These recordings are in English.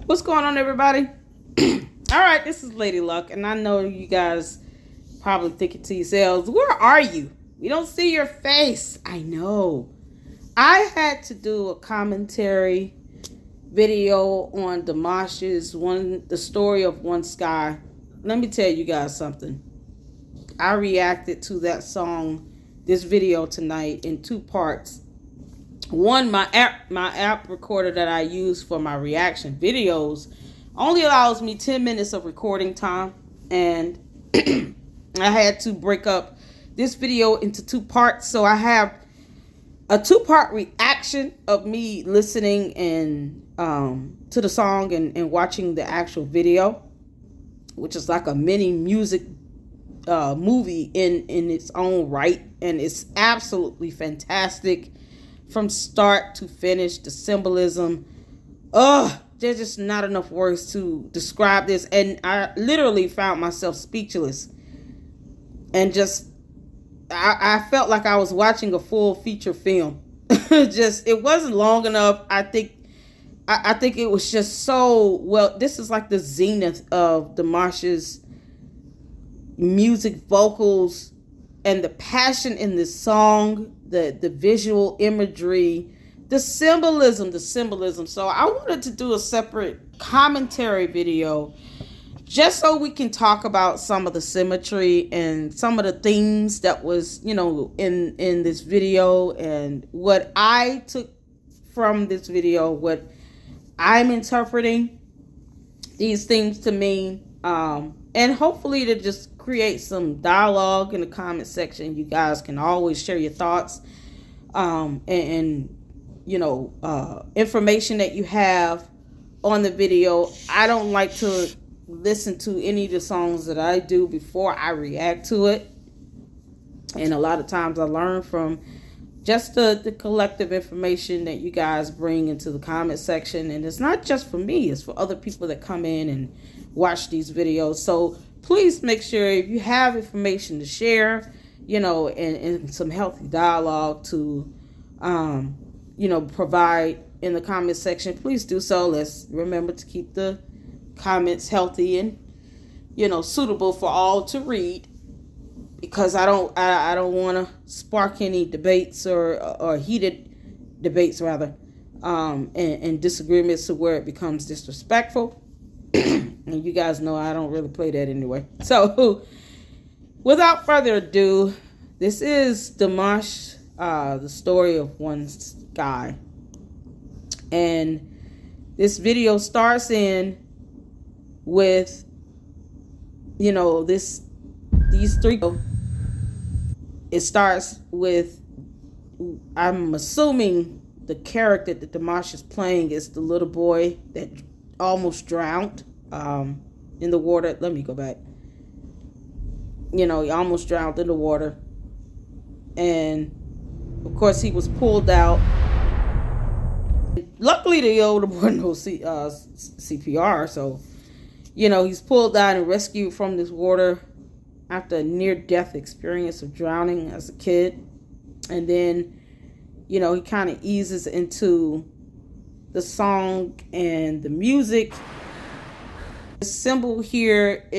What's going on, everybody? All right, this is Lady Luck, and I know you guys probably thinking to yourselves, where are you? We don't see your face. I know. I had to do a commentary video on Dimash's The Story of One Sky. Let me tell you guys something. I reacted to that song, this video tonight, in two parts. One, my app recorder that I use for my reaction videos only allows me 10 minutes of recording time, and I had to break up this video into two parts. So I have a two-part reaction of me listening and to the song and watching the actual video, which is like a mini music movie in its own right, and it's absolutely fantastic from start to finish. The symbolism, there's just not enough words to describe this, and I literally found myself speechless, and just I felt like I was watching a full feature film. Just, it wasn't long enough. I think it was just so well. This is like the zenith of Dimash's music, vocals, and the passion in this song, the visual imagery, the symbolism. So I wanted to do a separate commentary video just so we can talk about some of the symmetry and some of the themes that was, in this video, and what I took from this video, what I'm interpreting these things to mean, and hopefully to just create some dialogue in the comment section. You guys can always share your thoughts and information that you have on the video. I don't like to listen to any of the songs that I do before I react to it, and a lot of times I learn from just the collective information that you guys bring into the comment section. And it's not just for me, it's for other people that come in and watch these videos. So please make sure, if you have information to share, and some healthy dialogue to provide in the comment section, please do so. Let's remember to keep the comments healthy and suitable for all to read, because I don't want to spark any debates or heated debates rather, and disagreements to where it becomes disrespectful. And you guys know I don't really play that anyway. So without further ado, this is Dimash, The Story of One Sky, and this video starts in with these three. It starts with, I'm assuming the character that Dimash is playing is the little boy that almost drowned in the water. Let me go back. He almost drowned in the water, and of course he was pulled out. Luckily the older boy knows CPR, so he's pulled out and rescued from this water after a near-death experience of drowning as a kid. And then, he kind of eases into the song and the music. The symbol here,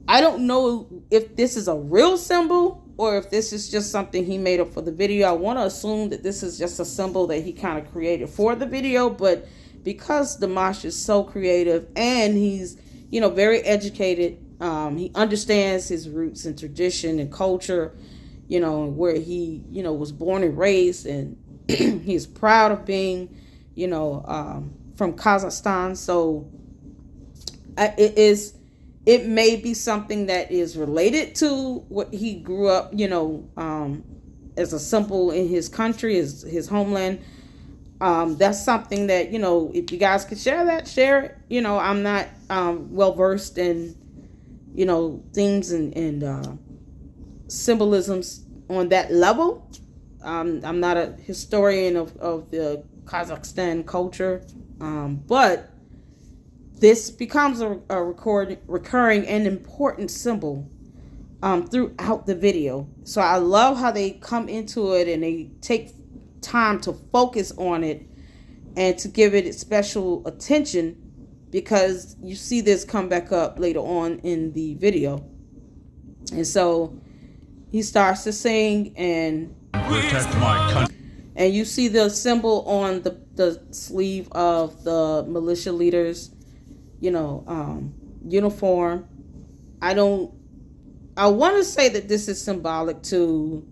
I don't know if this is a real symbol or if this is just something he made up for the video. I want to assume that this is just a symbol that he kind of created for the video, but because Dimash is so creative and he's, very educated, he understands his roots and tradition and culture, where he, was born and raised, and he's proud of being, from Kazakhstan. So it may be something that is related to what he grew up, as a symbol in his country, his homeland. That's something that, if you guys could share that, share it. I'm not well versed in, things and symbolisms on that level. I'm not a historian of the Kazakhstan culture, but this becomes a recurring and important symbol throughout the video. So I love how they come into it and they take time to focus on it and to give it special attention, because you see this come back up later on in the video. And so he starts to sing, and protect my country. And you see the symbol on the sleeve of the militia leaders, uniform. I want to say that this is symbolic to,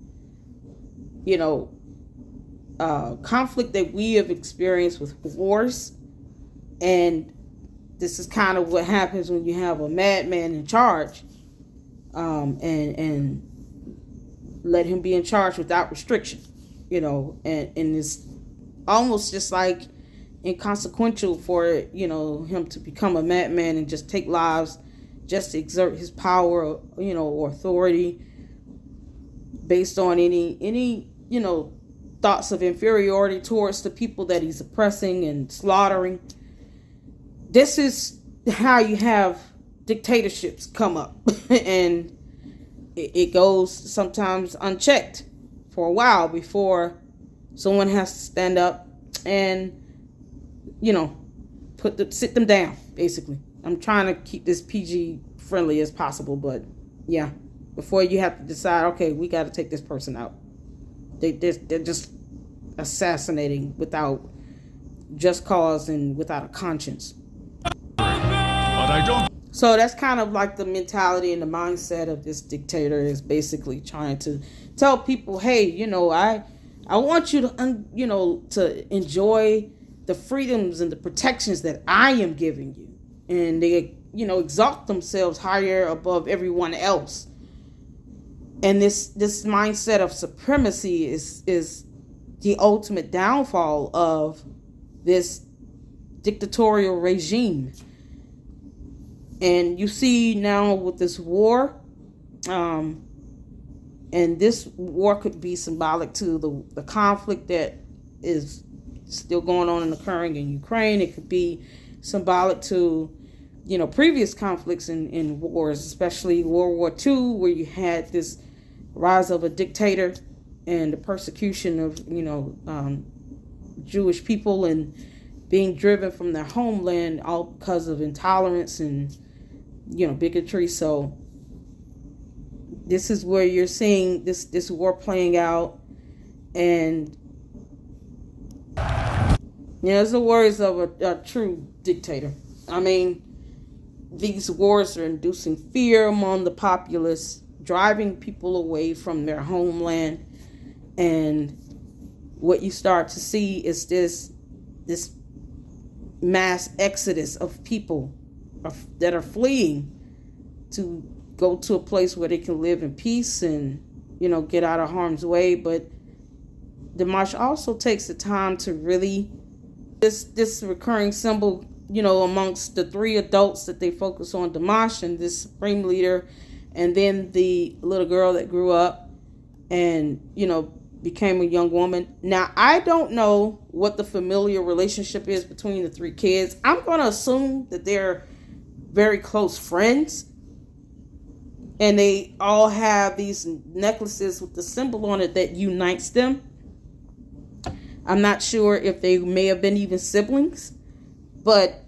conflict that we have experienced with wars. And this is kind of what happens when you have a madman in charge, and let him be in charge without restriction, and it's almost just like inconsequential for, him to become a madman and just take lives just to exert his power, or authority based on any thoughts of inferiority towards the people that he's oppressing and slaughtering. This is how you have dictatorships come up, and it goes sometimes unchecked for a while before someone has to stand up and, sit them down, basically. I'm trying to keep this PG friendly as possible, but yeah, before you have to decide, okay, we got to take this person out. They're just assassinating without just cause and without a conscience. But I don't. So that's kind of like the mentality and the mindset of this dictator, is basically trying to tell people, hey, I want you to, to enjoy the freedoms and the protections that I am giving you. And they, exalt themselves higher above everyone else. And this mindset of supremacy is the ultimate downfall of this dictatorial regime. And you see now with this war, and this war could be symbolic to the conflict that is still going on and occurring in Ukraine. It could be symbolic to, previous conflicts in wars, especially World War II, where you had this rise of a dictator and the persecution of, Jewish people and being driven from their homeland, all because of intolerance and, bigotry. So this is where you're seeing this war playing out. And, it's the words of a true dictator. I mean, these wars are inducing fear among the populace, driving people away from their homeland. And what you start to see is this mass exodus of people that are fleeing to go to a place where they can live in peace and, get out of harm's way. But Dimash also takes the time to really, this recurring symbol, amongst the three adults that they focus on, Dimash and this supreme leader, and then the little girl that grew up and, became a young woman. Now, I don't know what the familial relationship is between the three kids. I'm going to assume that they're very close friends, and they all have these necklaces with the symbol on it that unites them. I'm not sure if they may have been even siblings, but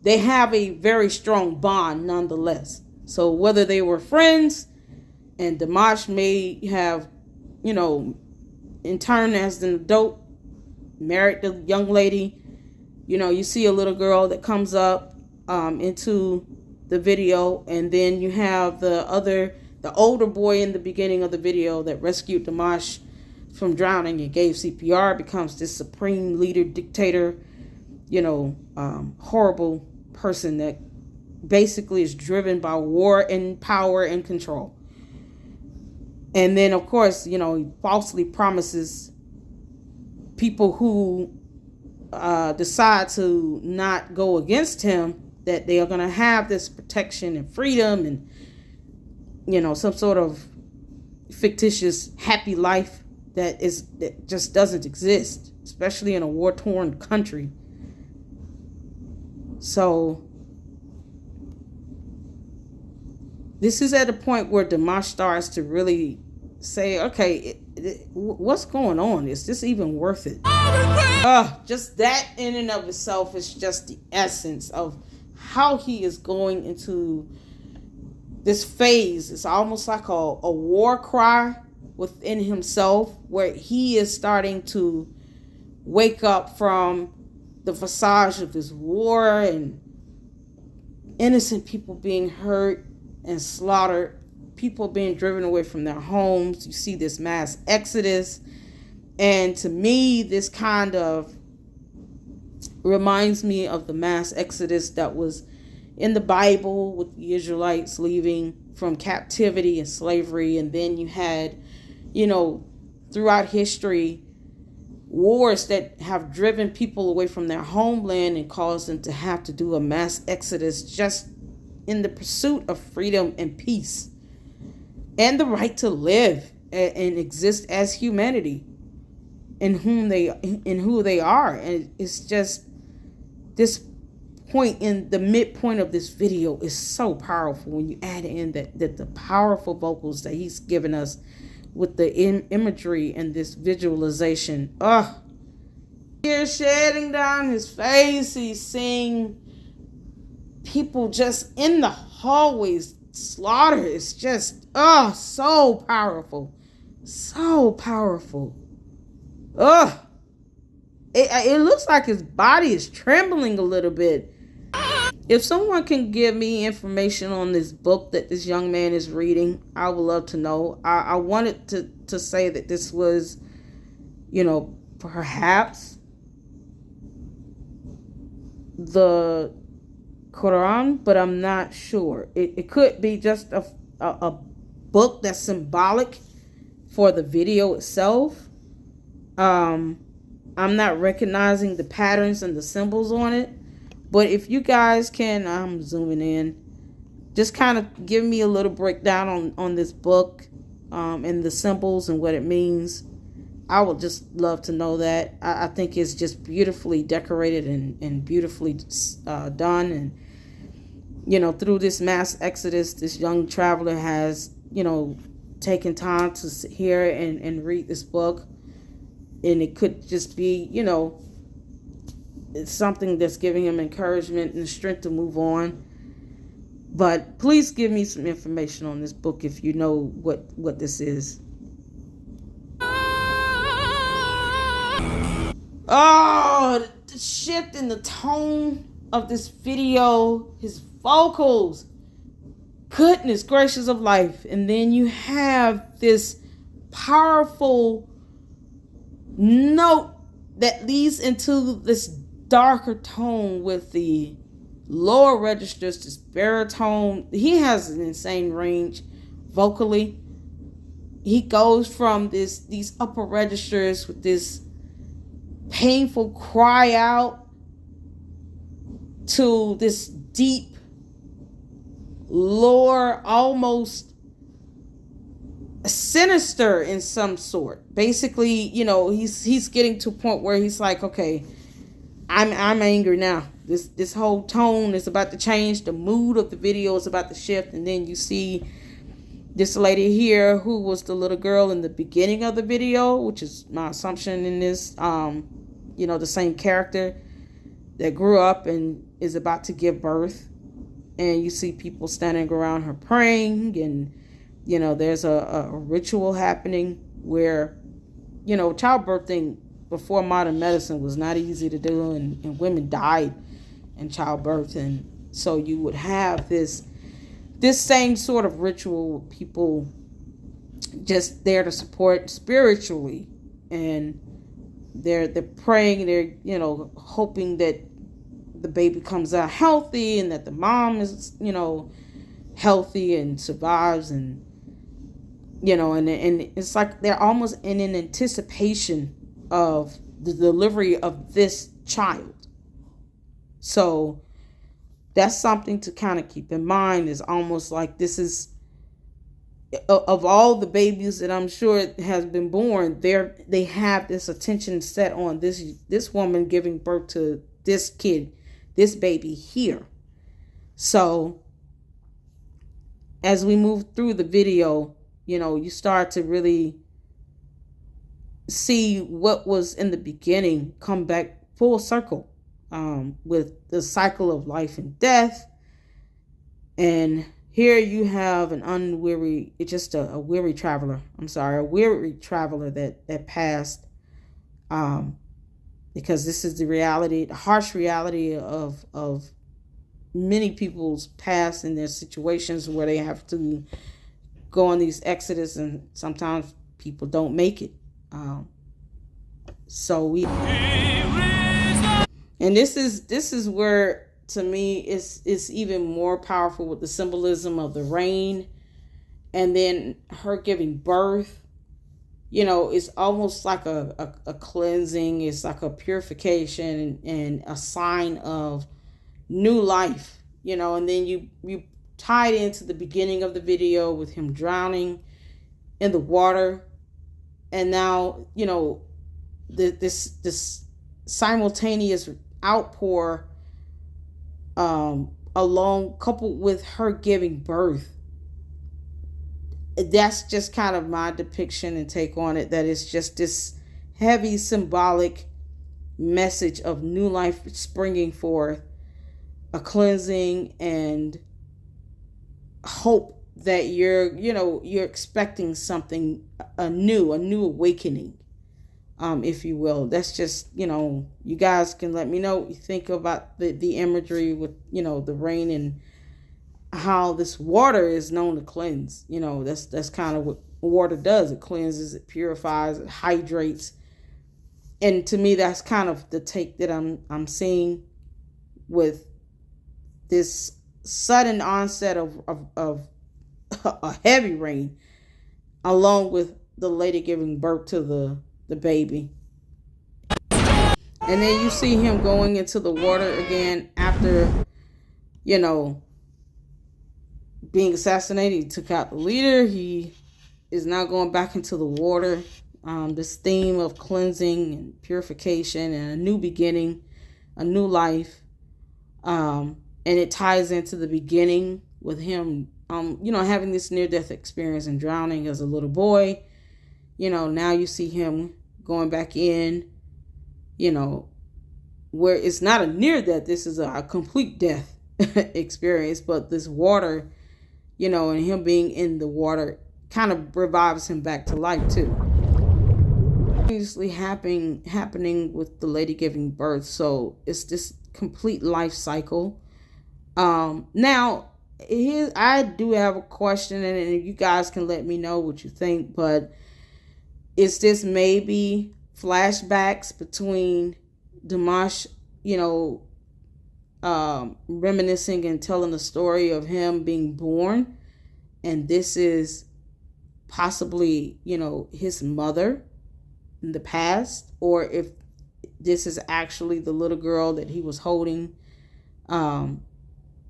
they have a very strong bond nonetheless. So whether they were friends, and Dimash may have, in turn as an adult, married the young lady. You see a little girl that comes up into the video, and then you have the older boy in the beginning of the video that rescued Dimash from drowning and gave CPR, becomes this supreme leader, dictator, horrible person that basically is driven by war and power and control. And then, of course, he falsely promises people who decide to not go against him that they are going to have this protection and freedom and, some sort of fictitious happy life that just doesn't exist, especially in a war-torn country. So this is at a point where Dimash starts to really say, okay, what's going on? Is this even worth it? Just that in and of itself is just the essence of how he is going into this phase. It's almost like a war cry within himself, where he is starting to wake up from the visage of this war and innocent people being hurt and slaughtered, people being driven away from their homes. You see this mass exodus. And to me, this kind of reminds me of the mass exodus that was in the Bible with the Israelites leaving from captivity and slavery. And then you had, throughout history, wars that have driven people away from their homeland and caused them to have to do a mass exodus just in the pursuit of freedom and peace and the right to live and exist as humanity in who they are. And it's just this point in the midpoint of this video is so powerful when you add in that the powerful vocals that he's given us with the imagery and this visualization. Tears shedding down his face. He's seeing people just in the hallways slaughtered. It's just so powerful, so powerful. It looks like his body is trembling a little bit. If someone can give me information on this book that this young man is reading, I would love to know. I wanted to say that this was, perhaps the Quran, but I'm not sure. It could be just a book that's symbolic for the video itself. I'm not recognizing the patterns and the symbols on it. But if you guys can, I'm zooming in, just kind of give me a little breakdown on this book and the symbols and what it means. I would just love to know that. I think it's just beautifully decorated and beautifully done. And, through this mass exodus, this young traveler has, taken time to sit here and read this book. And it could just be, it's something that's giving him encouragement and the strength to move on. But please give me some information on this book if you know what this is. The shift in the tone of this video, his vocals, goodness gracious of life. And then you have this powerful note that leads into this darker tone with the lower registers, this baritone. He has an insane range vocally. He goes from these upper registers with this painful cry out to this deep lower, almost sinister in some sort. Basically, he's getting to a point where he's like, okay, I'm angry now. This whole tone is about to change. The mood of the video is about to shift. And then you see this lady here who was the little girl in the beginning of the video, which is my assumption in this, the same character that grew up and is about to give birth. And you see people standing around her praying, and there's a ritual happening where, childbirthing before modern medicine was not easy to do, and women died in childbirth. And so you would have this same sort of ritual with people just there to support spiritually. And they're praying, they're, hoping that the baby comes out healthy and that the mom is, healthy and survives. And, and it's like they're almost in an anticipation of the delivery of this child. So that's something to kind of keep in mind. Is almost like this is, of all the babies that I'm sure has been born, they have this attention set on this woman giving birth to this kid, this baby here. So as we move through the video, you start to really see what was in the beginning come back full circle, with the cycle of life and death. And here you have an unweary, it's just a weary traveler. A weary traveler that passed, because this is the reality, the harsh reality of many people's past and their situations where they have to go on these exodus, and sometimes people don't make it. And this is where, to me, it's even more powerful with the symbolism of the rain, and then her giving birth. It's almost like a cleansing. It's like a purification and a sign of new life. And then you tied into the beginning of the video with him drowning in the water, and now this simultaneous outpour, along, coupled with her giving birth. That's just kind of my depiction and take on it, that it's just this heavy symbolic message of new life springing forth, a cleansing, and hope that you're expecting something, a new awakening, if you will. That's just, you guys can let me know what you think about the imagery with, the rain, and how this water is known to cleanse. That's kind of what water does. It cleanses, it purifies, it hydrates. And to me, that's kind of the take that I'm seeing with this sudden onset of a heavy rain, along with the lady giving birth to the baby. And then you see him going into the water again after, being assassinated. He took out the leader. He is now going back into the water. This theme of cleansing and purification and a new beginning, a new life. And it ties into the beginning with him, having this near-death experience and drowning as a little boy. Now you see him going back in, where it's not a near-death. This is a complete death experience. But this water, and him being in the water kind of revives him back to life too. Obviously happening with the lady giving birth. So it's this complete life cycle. Now, I do have a question, and you guys can let me know what you think, but is this maybe flashbacks between Dimash, reminiscing and telling the story of him being born, and this is possibly, his mother in the past, or if this is actually the little girl that he was holding,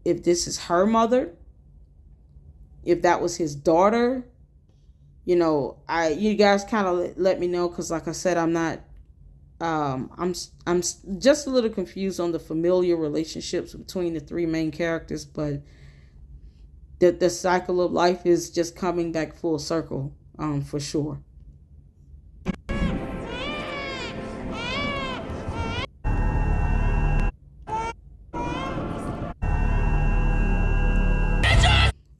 if this is her mother, if that was his daughter. You guys kind of let me know, because like I said, I'm not, I'm just a little confused on the familiar relationships between the three main characters, but the cycle of life is just coming back full circle, for sure.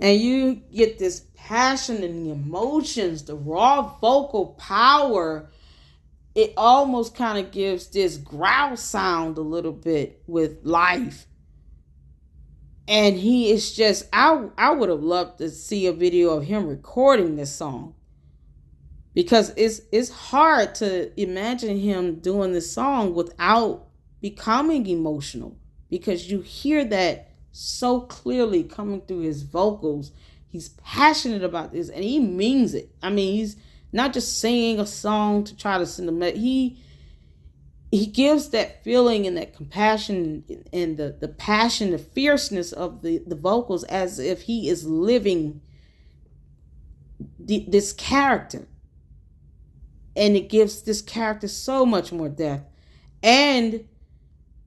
And you get this passion and the emotions, the raw vocal power. It almost kind of gives this growl sound a little bit with life. And he is just, I would have loved to see a video of him recording this song, because it's hard to imagine him doing this song without becoming emotional, because you hear that so clearly coming through his vocals. He's passionate about this, and he means it. I mean, he's not just singing a song to try to send a message. He gives that feeling and that compassion and the passion, the fierceness of the vocals, as if he is living this character. And it gives this character so much more depth. And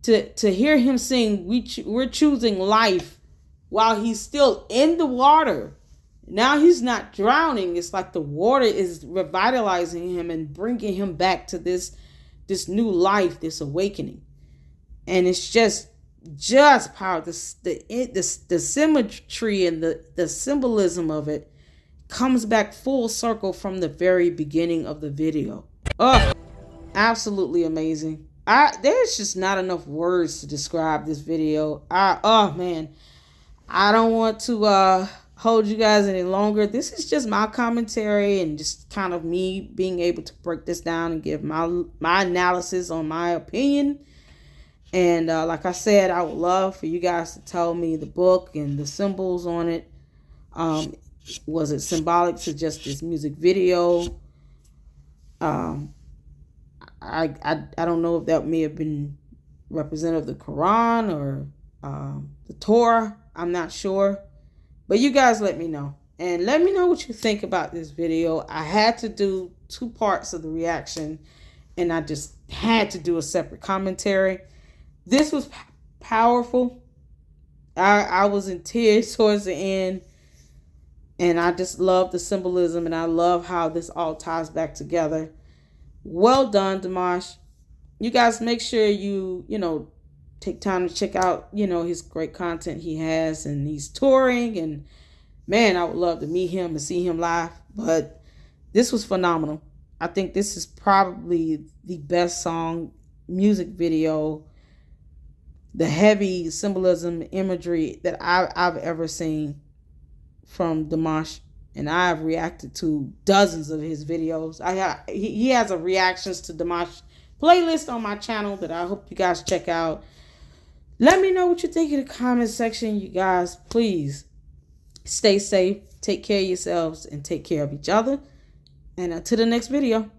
to hear him sing, we're choosing life, while he's still in the water, Now he's not drowning. It's like the water is revitalizing him and bringing him back to this new life, this awakening. And it's just power. The symmetry and the symbolism of it comes back full circle from the very beginning of the video. Oh, absolutely amazing. There's just not enough words to describe this video. Oh man, I don't want to hold you guys any longer. This is just my commentary and just kind of me being able to break this down and give my analysis on my opinion. And like I said, I would love for you guys to tell me the book and the symbols on it. Was it symbolic to just this music video? I don't know if that may have been representative of the Quran or the Torah. I'm not sure. But you guys let me know. And let me know what you think about this video. I had to do 2 parts of the reaction. And I just had to do a separate commentary. This was powerful. I was in tears towards the end. And I just love the symbolism. And I love how this all ties back together. Well done, Dimash. You guys make sure you take time to check out, his great content he has. And he's touring. And man, I would love to meet him and see him live. But this was phenomenal. I think this is probably the best song, music video, the heavy symbolism, imagery that I've ever seen from Dimash. And I've reacted to dozens of his videos. He has a reactions to Dimash playlist on my channel that I hope you guys check out. Let me know what you think in the comment section. You guys, please stay safe, take care of yourselves, and take care of each other. And until the next video.